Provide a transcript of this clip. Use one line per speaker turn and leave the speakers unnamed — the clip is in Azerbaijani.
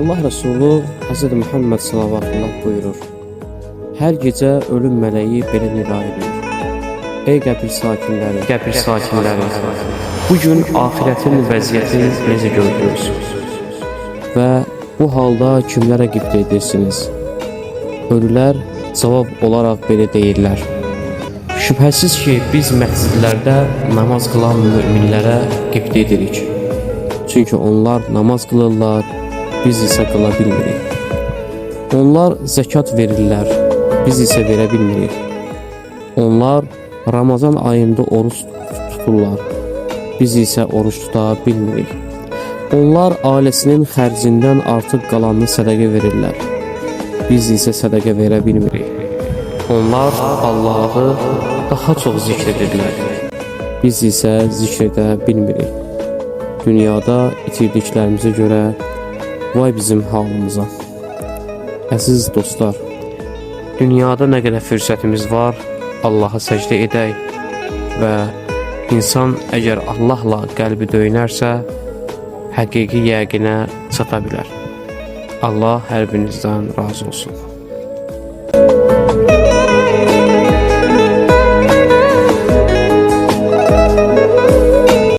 Allah Resulü Hz. Muhammed sallallahu buyurur: Hər gecə ölüm mələyi belə nida edir: Ey qəbir sakinləri, bugün ahirətin vəziyyətini necə gördünüz? Və bu halda kimlərə qibtə edirsiniz? Ölülər cavab olaraq belə deyirlər: Şübhəsiz ki, biz məscidlərdə namaz qılan müminlərə qibtə edirik. Çünki onlar namaz qılırlar, biz isə qıla bilmirik. Onlar zəkat verirlər, biz isə verə bilmirik. Onlar Ramazan ayında oruç tuturlar, biz isə oruç tuta bilmirik. Onlar ailəsinin xərcindən artıq qalanını sədaqə verirlər, biz isə sədaqə verə bilmirik. Onlar Allahı daha çox zikr edirlər, biz isə zikr edə bilmirik. Dünyada itirdiklərimizə görə vay bizim halımıza. Əziz dostlar, dünyada nə qədər fürsətimiz var, Allaha səcdə edək və insan əgər Allahla qəlbi döyünərsə, həqiqi yəqinə çata bilər. Allah hər birinizdən razı olsun.